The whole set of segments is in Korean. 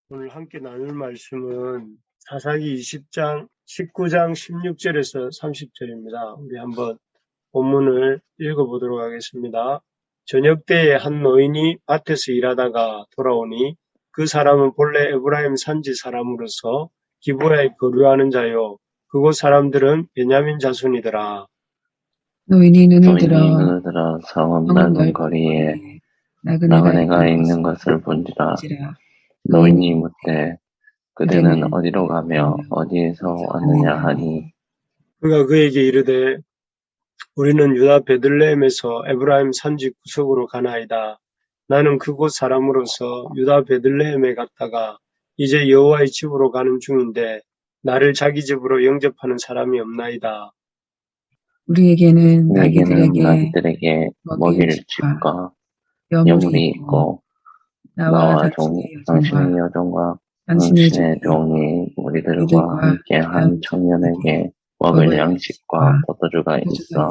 오늘 함께 나눌 말씀은 사사기 19장 16절에서 30절입니다. 우리 한번 본문을 읽어보도록 하겠습니다. 저녁 때에 한 노인이 밭에서 일하다가 돌아오니 그 사람은 본래 에브라임 산지 사람으로서 기브야에 거류하는 자요. 그곳 사람들은 베냐민 자손이더라. 노인이 눈을 들어 성읍 넓은 거리에 나그네가 있는 것을 본지라. 노인이 묻되 그대는 어디로 가며 어디에서 왔느냐 하니 그가 그에게 이르되 우리는 유다 베들레헴에서 에브라임 산지 구석으로 가나이다. 나는 그곳 사람으로서 유다 베들레헴에 갔다가 이제 여호와의 집으로 가는 중인데 나를 자기 집으로 영접하는 사람이 없나이다. 우리에게는 나귀들에게 먹일 집과 여물이 있고 나와 당신의 여종과 당신의 종이 우리들과 함께 한 청년에게 먹을 양식과 포도주가 있어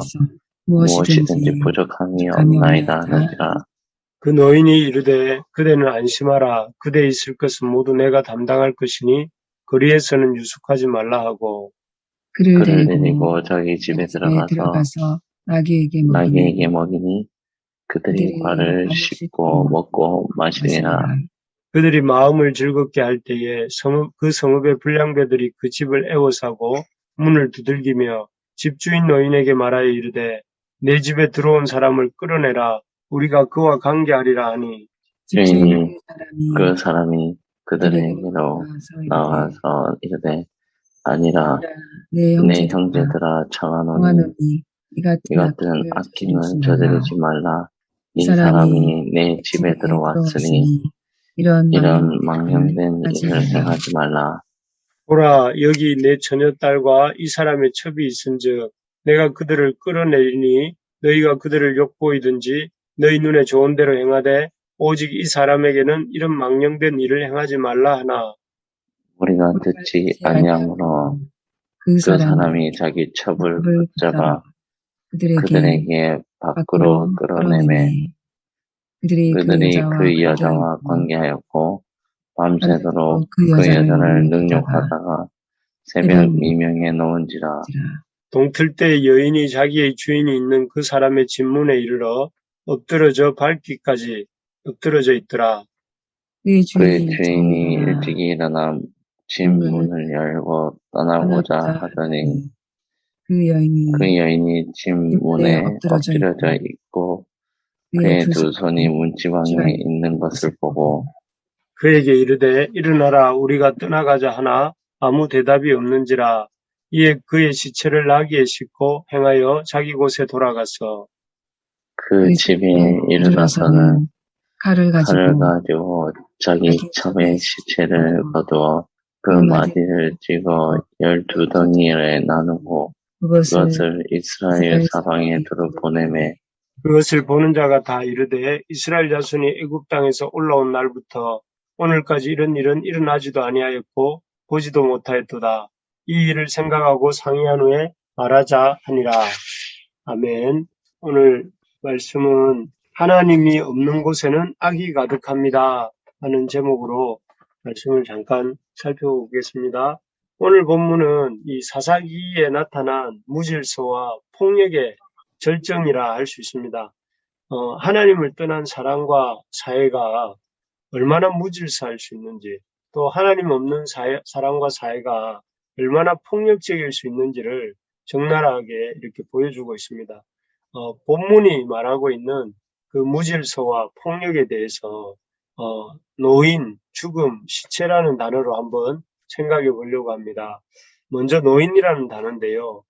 무엇이든지 부족함이 없나이다 하는지라. 그 노인이 이르되 그대는 안심하라. 그대 있을 것은 모두 내가 담당할 것이니 거리에서는 유숙하지 말라 하고 그를 데리고 자기 집에 들어가서 나귀에게 먹이니 그들이 과를 씹고 먹고 마시니라. 그들이 마음을 즐겁게 할 때에 그 성읍의 불량배들이 그 집을 애워사고 문을 두들기며 집주인 노인에게 말하여 이르되 내 집에 들어온 사람을 끌어내라. 우리가 그와 관계하리라 하니 주인이 그 사람이 그들에게로 나와서 이르되 아니라 내 형제들아 청하노니 이 같은 악행을 저지르지 말라. 이 사람이 내 집에 들어왔으니 이런 망령된 일을 행하지 말라. 보라, 여기 내 처녀딸과 이 사람의 첩이 있은즉 내가 그들을 끌어내리니 너희가 그들을 욕보이든지 너희 눈에 좋은 대로 행하되 오직 이 사람에게는 이런 망령된 일을 행하지 말라 하나. 우리가 듣지 아니하므로 그 사람이 자기 첩을 붙잡아 그들에게 밖으로 끌어내매 그들이 그 여자와 관계하였고 밤새도록 그 여자를 능욕하다가 새벽 미명에 놓은지라. 동틀 때 여인이 자기의 주인이 있는 그 사람의 집문에 이르러 엎드러져 밟기까지 엎드러져 있더라. 그의 주인이 일찍이 일어나 집 문을 열고 떠나고자 하더니 그 여인이 집 문에 엎드려져 있고 그의 두 손이 문지방에 있는 것을 보고 그에게 이르되 일어나라 우리가 떠나가자 하나 아무 대답이 없는지라. 이에 그의 시체를 나귀에 싣고 행하여 자기 곳에 돌아가서 그 집에 이르러서는 칼을 가지고 자기 첩의 시체를 거두어 그 마디를 찍어 12덩이에 나누고 그것을 이스라엘 사방에 두루 보내매 그것을 보는 자가 다 이르되 이스라엘 자손이 애굽 땅에서 올라온 날부터 오늘까지 이런 일은 일어나지도 아니하였고 보지도 못하였도다. 이 일을 생각하고 상의한 후에 말하자 하니라. 아멘. 오늘 말씀은 하나님이 없는 곳에는 악이 가득합니다 하는 제목으로 말씀을 잠깐 살펴보겠습니다. 오늘 본문은 이 사사기에 나타난 무질서와 폭력의 절정이라 할 수 있습니다. 하나님을 떠난 사람과 사회가 얼마나 무질서할 수 있는지, 또 하나님 없는 사람과 사회가 얼마나 폭력적일 수 있는지를 적나라하게 이렇게 보여주고 있습니다. 본문이 말하고 있는 그 무질서와 폭력에 대해서 노인, 죽음, 시체라는 단어로 한번 생각해 보려고 합니다. 먼저 노인이라는 단어인데요.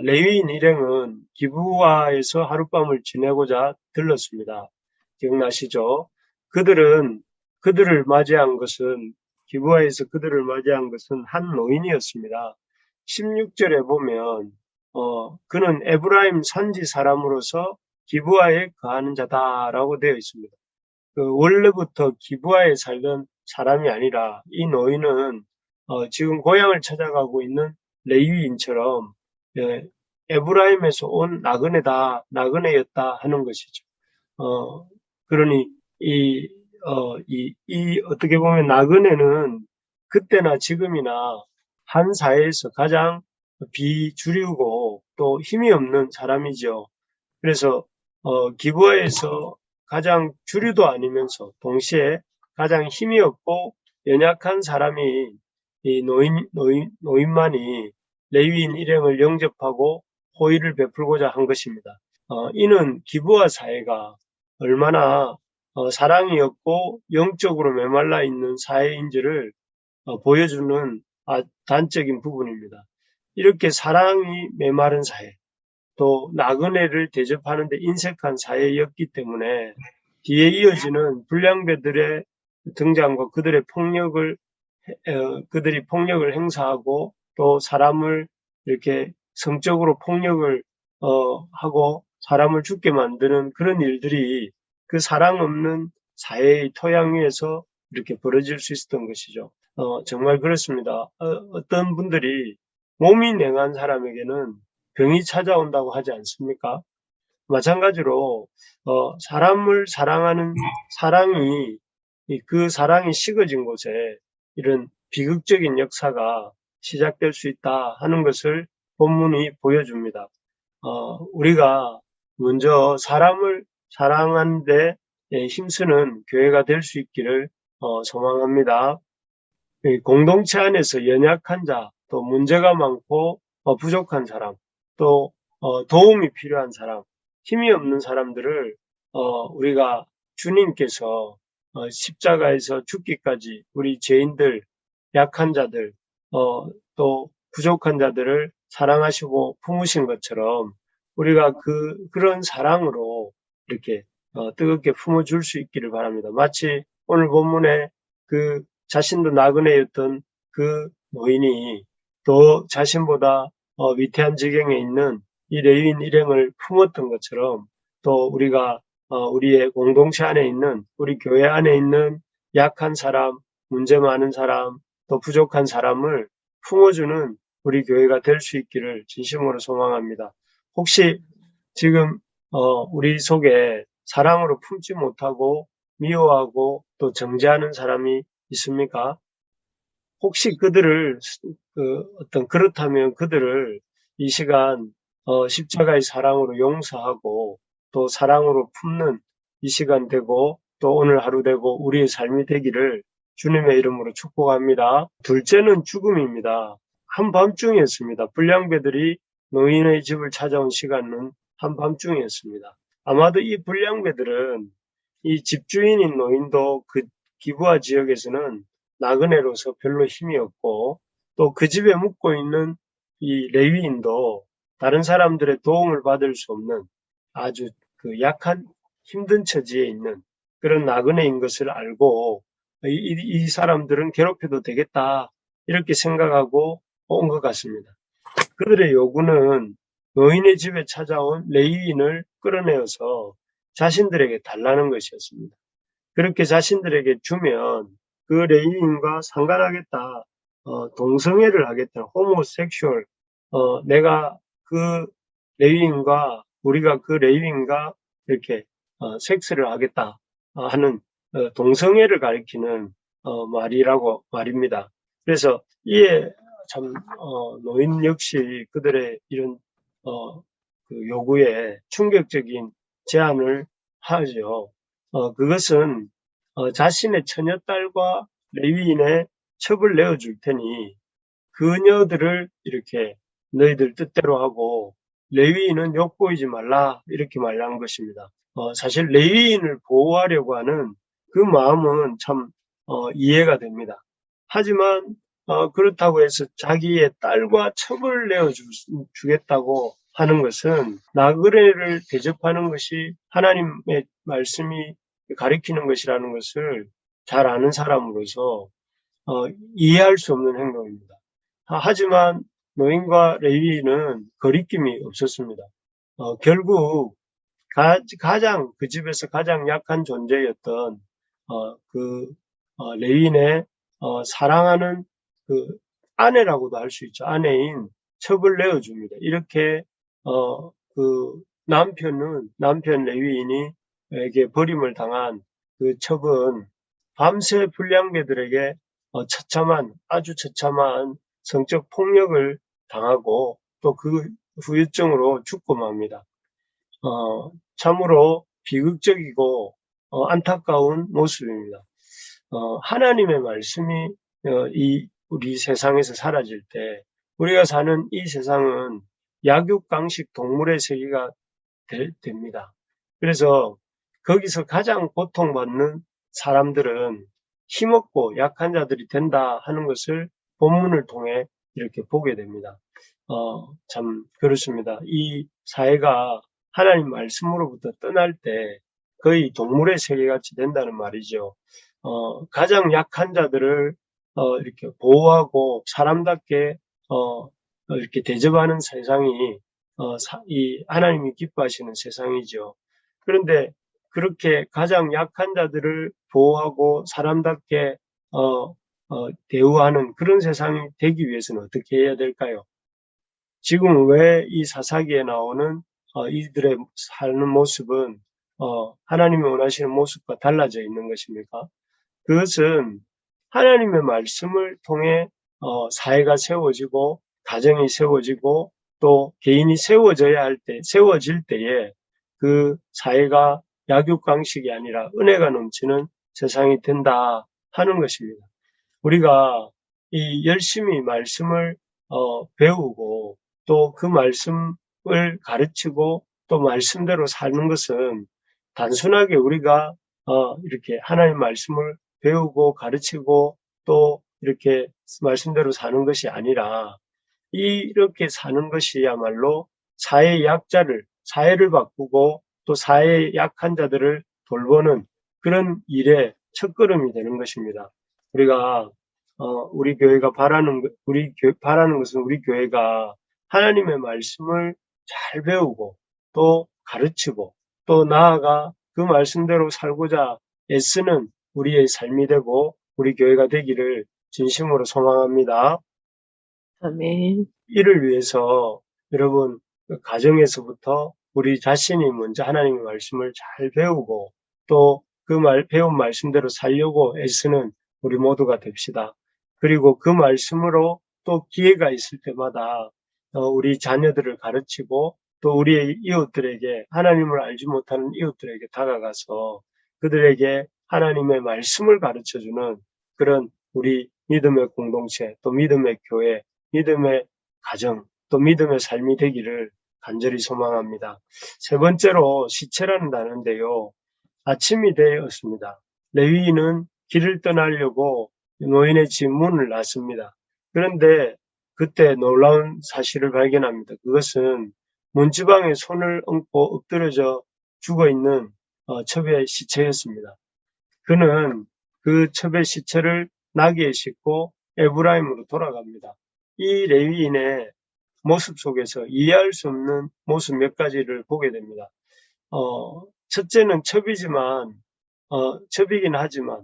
레위인 일행은 기브아에서 하룻밤을 지내고자 들렀습니다. 기억나시죠? 그들을 맞이한 것은 기브아에서 그들을 맞이한 것은 한 노인이었습니다. 16절에 보면 그는 에브라임 산지 사람으로서 기브아에 거하는 자다라고 되어 있습니다. 원래부터 기브아에 살던 사람이 아니라 이 노인은 지금 고향을 찾아가고 있는 레위인처럼 에브라임에서 온 나그네였다 하는 것이죠. 그러니 이 어떻게 보면 나그네는 그때나 지금이나 한 사회에서 가장 비주류고 또 힘이 없는 사람이죠. 그래서 기부하에서 가장 주류도 아니면서 동시에 가장 힘이 없고 연약한 사람이 이 노인만이 레위인 일행을 영접하고 호의를 베풀고자 한 것입니다. 이는 기부하 사회가 얼마나 사랑이 없고 영적으로 메말라 있는 사회인지를 보여주는 단적인 부분입니다. 이렇게 사랑이 메마른 사회, 또 나그네를 대접하는 데 인색한 사회였기 때문에 뒤에 이어지는 불량배들의 등장과 그들이 폭력을 행사하고 또 사람을 이렇게 성적으로 폭력을 하고 사람을 죽게 만드는 그런 일들이 그 사랑 없는 사회의 토양 위에서 이렇게 벌어질 수 있었던 것이죠. 정말 그렇습니다. 어떤 분들이 몸이 냉한 사람에게는 병이 찾아온다고 하지 않습니까? 마찬가지로 사람을 사랑하는 사랑이 그 사랑이 식어진 곳에 이런 비극적인 역사가 시작될 수 있다 하는 것을 본문이 보여줍니다. 우리가 먼저 사람을 사랑하는데 힘쓰는 교회가 될 수 있기를 소망합니다. 공동체 안에서 연약한 자, 또 문제가 많고 부족한 사람, 또 도움이 필요한 사람, 힘이 없는 사람들을 우리가 주님께서 십자가에서 죽기까지 우리 죄인들, 약한 자들, 또 부족한 자들을 사랑하시고 품으신 것처럼 우리가 그런 사랑으로 이렇게 뜨겁게 품어줄 수 있기를 바랍니다. 마치 오늘 본문에 그 자신도 나그네였던 그 노인이 또 자신보다 위태한 지경에 있는 이 레위인 일행을 품었던 것처럼 또 우리가 우리의 공동체 안에 있는 우리 교회 안에 있는 약한 사람, 문제 많은 사람, 또 부족한 사람을 품어주는 우리 교회가 될 수 있기를 진심으로 소망합니다. 혹시 지금 우리 속에 사랑으로 품지 못하고 미워하고 또 정죄하는 사람이 있습니까? 혹시 그들을 그렇다면 그들을 이 시간 십자가의 사랑으로 용서하고 또 사랑으로 품는 이 시간 되고 또 오늘 하루 되고 우리의 삶이 되기를 주님의 이름으로 축복합니다. 둘째는 죽음입니다. 한밤중이었습니다. 불량배들이 노인의 집을 찾아온 시간은 한밤중이었습니다. 아마도 이 불량배들은 이 집주인인 노인도 그 기부하 지역에서는 나그네로서 별로 힘이 없고 또 그 집에 묵고 있는 이 레위인도 다른 사람들의 도움을 받을 수 없는 아주 그 약한 힘든 처지에 있는 그런 나그네인 것을 알고 이 사람들은 괴롭혀도 되겠다 이렇게 생각하고 온 것 같습니다. 그들의 요구는 노인의 집에 찾아온 레위인을 끌어내어서 자신들에게 달라는 것이었습니다. 그렇게 자신들에게 주면 그 레위인과 상관하겠다, 동성애를 하겠다, 호모섹슈얼, 내가 그 레위인과 우리가 그 레위인과 이렇게 섹스를 하겠다 하는 동성애를 가리키는 말입니다. 그래서 이에 참 노인 역시 그들의 이런 그 요구에 충격적인 제안을 하죠. 그것은 자신의 처녀딸과 레위인의 첩을 내어줄 테니 그녀들을 이렇게 너희들 뜻대로 하고 레위인은 욕보이지 말라 이렇게 말한 것입니다. 사실 레위인을 보호하려고 하는 그 마음은 참 이해가 됩니다. 하지만 그렇다고 해서 자기의 딸과 첩을 내어주겠다고 하는 것은 나그네를 대접하는 것이 하나님의 말씀이 가리키는 것이라는 것을 잘 아는 사람으로서 이해할 수 없는 행동입니다. 하지만 노인과 레위인은 거리낌이 없었습니다. 결국 가장 그 집에서 가장 약한 존재였던 레위인의 사랑하는 그 아내라고도 할 수 있죠. 아내인 첩을 내어줍니다. 이렇게 그 남편 레위인에게 버림을 당한 그 첩은 밤새 불량배들에게 아주 처참한 성적 폭력을 당하고 또 그 후유증으로 죽고 맙니다. 참으로 비극적이고 안타까운 모습입니다. 하나님의 말씀이 우리 세상에서 사라질 때 우리가 사는 이 세상은 약육강식 동물의 세계가 됩니다. 그래서 거기서 가장 고통받는 사람들은 힘없고 약한 자들이 된다 하는 것을 본문을 통해 이렇게 보게 됩니다. 참 그렇습니다. 이 사회가 하나님 말씀으로부터 떠날 때 거의 동물의 세계같이 된다는 말이죠. 가장 약한 자들을 이렇게 보호하고 사람답게 이렇게 대접하는 세상이 이 하나님이 기뻐하시는 세상이죠. 그런데 그렇게 가장 약한 자들을 보호하고 사람답게 대우하는 그런 세상이 되기 위해서는 어떻게 해야 될까요? 지금 왜 이 사사기에 나오는 이들의 사는 모습은 하나님이 원하시는 모습과 달라져 있는 것입니까? 그것은 하나님의 말씀을 통해 사회가 세워지고 가정이 세워지고 또 개인이 세워질 때에 그 사회가 약육강식이 아니라 은혜가 넘치는 세상이 된다 하는 것입니다. 우리가 이 열심히 말씀을 배우고 또 그 말씀을 가르치고 또 말씀대로 사는 것은 단순하게 우리가 이렇게 하나님 말씀을 배우고 가르치고 또 이렇게 말씀대로 사는 것이 아니라 이렇게 사는 것이야말로 사회를 바꾸고 또 사회의 약한 자들을 돌보는 그런 일의 첫걸음이 되는 것입니다. 우리가 우리 교회가 바라는 것은 우리 교회가 하나님의 말씀을 잘 배우고 또 가르치고 또 나아가 그 말씀대로 살고자 애쓰는 우리의 삶이 되고 우리 교회가 되기를 진심으로 소망합니다. 아멘. 이를 위해서 여러분 가정에서부터 우리 자신이 먼저 하나님의 말씀을 잘 배우고 또 그 배운 말씀대로 살려고 애쓰는 우리 모두가 됩시다. 그리고 그 말씀으로 또 기회가 있을 때마다 우리 자녀들을 가르치고 또 우리의 이웃들에게 하나님을 알지 못하는 이웃들에게 다가가서 그들에게 하나님의 말씀을 가르쳐주는 그런 우리 믿음의 공동체 또 믿음의 교회 믿음의 가정 또 믿음의 삶이 되기를 간절히 소망합니다. 세 번째로 시체라는 단어인데요. 아침이 되었습니다. 레위인은 길을 떠나려고 노인의 집 문을 놨습니다. 그런데 그때 놀라운 사실을 발견합니다. 그것은 문지방에 손을 얹고 엎드려져 죽어있는 첩의 시체였습니다. 그는 그 첩의 시체를 나귀에 싣고 에브라임으로 돌아갑니다. 이 레위인의 모습 속에서 이해할 수 없는 모습 몇 가지를 보게 됩니다. 첫째는 첩이긴 하지만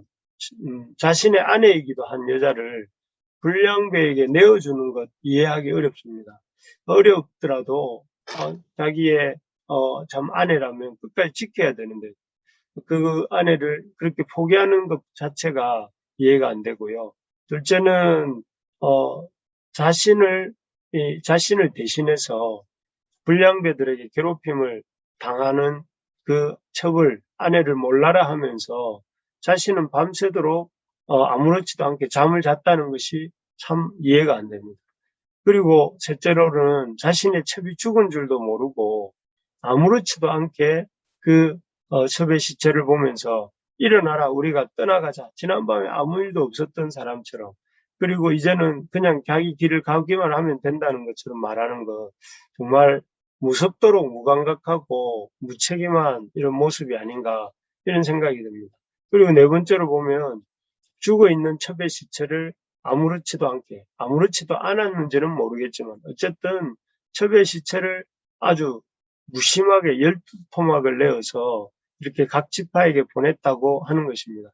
자신의 아내이기도 한 여자를 불량배에게 내어주는 것 이해하기 어렵습니다. 어렵더라도 자기의 참 아내라면 끝까지 지켜야 되는데 그 아내를 그렇게 포기하는 것 자체가 이해가 안 되고요. 둘째는 자신을 대신해서 불량배들에게 괴롭힘을 당하는 그 첩을 아내를 몰라라 하면서 자신은 밤새도록 아무렇지도 않게 잠을 잤다는 것이 참 이해가 안 됩니다. 그리고 셋째로는 자신의 첩이 죽은 줄도 모르고 아무렇지도 않게 그 첩의 시체를 보면서 일어나라 우리가 떠나가자 지난밤에 아무 일도 없었던 사람처럼 그리고 이제는 그냥 자기 길을 가기만 하면 된다는 것처럼 말하는 것 정말 무섭도록 무감각하고 무책임한 이런 모습이 아닌가 이런 생각이 듭니다. 그리고 네 번째로 보면 죽어있는 첩의 시체를 아무렇지도 않았는지는 모르겠지만 어쨌든 첩의 시체를 아주 무심하게 12토막을 내어서 이렇게 각 지파에게 보냈다고 하는 것입니다.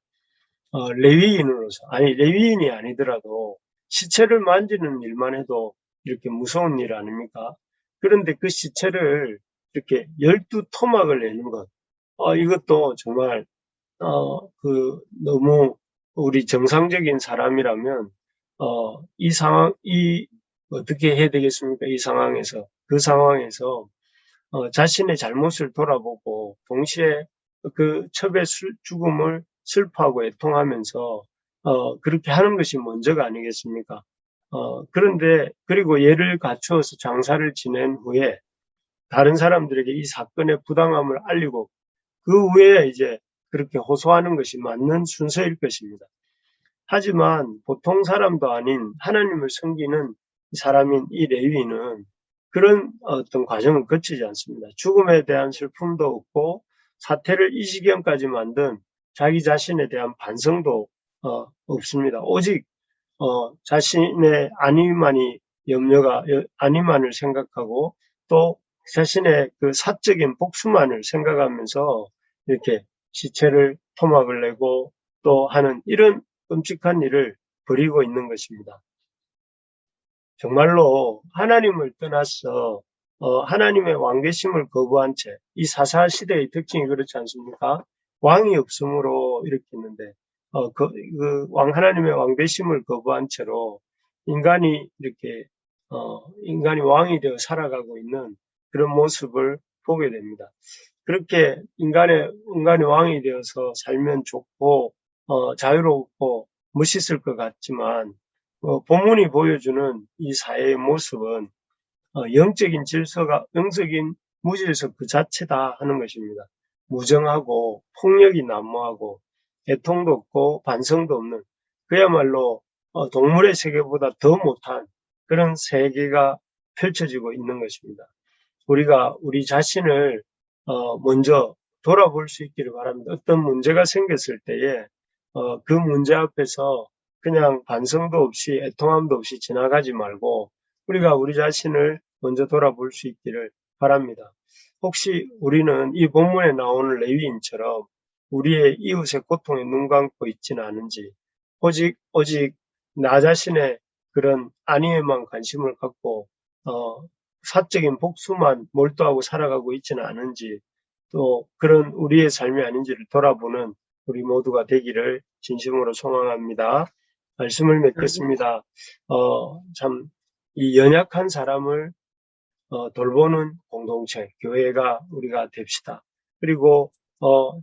레위인이 아니더라도 시체를 만지는 일만 해도 이렇게 무서운 일 아닙니까? 그런데 그 시체를 이렇게 12토막을 내는 것, 이것도 정말, 너무 우리 정상적인 사람이라면 이 상황, 어떻게 해야 되겠습니까? 이 상황에서, 그 상황에서 자신의 잘못을 돌아보고 동시에 그 첩의 죽음을 슬퍼하고 애통하면서 그렇게 하는 것이 먼저가 아니겠습니까? 그런데 그리고 예를 갖추어서 장사를 지낸 후에 다른 사람들에게 이 사건의 부당함을 알리고 그 후에 이제 그렇게 호소하는 것이 맞는 순서일 것입니다. 하지만 보통 사람도 아닌 하나님을 섬기는 사람인 이 레위인은 그런 어떤 과정을 거치지 않습니다. 죽음에 대한 슬픔도 없고 사태를 이 지경까지 만든 자기 자신에 대한 반성도 없습니다. 오직 자신의 안위만을 생각하고 또 자신의 그 사적인 복수만을 생각하면서 이렇게 시체를 토막을 내고 또 하는 이런 끔찍한 일을 벌이고 있는 것입니다. 정말로 하나님을 떠나서 하나님의 왕계심을 거부한 채, 이 사사 시대의 특징이 그렇지 않습니까? 왕이 없으므로 이렇게 했는데 하나님의 왕되심을 거부한 채로 인간이 이렇게 인간이 왕이 되어 살아가고 있는 그런 모습을 보게 됩니다. 그렇게 인간이 왕이 되어서 살면 좋고 자유롭고 멋있을 것 같지만 본문이 보여주는 이 사회의 모습은 영적인 무질서 그 자체다 하는 것입니다. 무정하고 폭력이 난무하고 애통도 없고 반성도 없는 그야말로 동물의 세계보다 더 못한 그런 세계가 펼쳐지고 있는 것입니다. 우리가 우리 자신을 먼저 돌아볼 수 있기를 바랍니다. 어떤 문제가 생겼을 때에 그 문제 앞에서 그냥 반성도 없이 애통함도 없이 지나가지 말고 우리가 우리 자신을 먼저 돌아볼 수 있기를 바랍니다. 혹시 우리는 이 본문에 나오는 레위인처럼 우리의 이웃의 고통에 눈 감고 있지는 않은지 오직 나 자신의 그런 안위에만 관심을 갖고 사적인 복수만 몰두하고 살아가고 있지는 않은지 또 그런 우리의 삶이 아닌지를 돌아보는 우리 모두가 되기를 진심으로 소망합니다. 말씀을 맺겠습니다. 참 이 연약한 사람을 돌보는 공동체, 교회가 우리가 됩시다. 그리고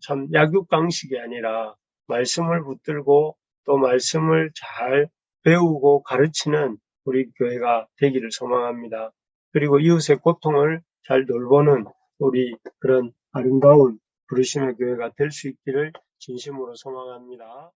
참 약육강식이 아니라 말씀을 붙들고 또 말씀을 잘 배우고 가르치는 우리 교회가 되기를 소망합니다. 그리고 이웃의 고통을 잘 돌보는 우리 그런 아름다운 부르심의 교회가 될 수 있기를 진심으로 소망합니다.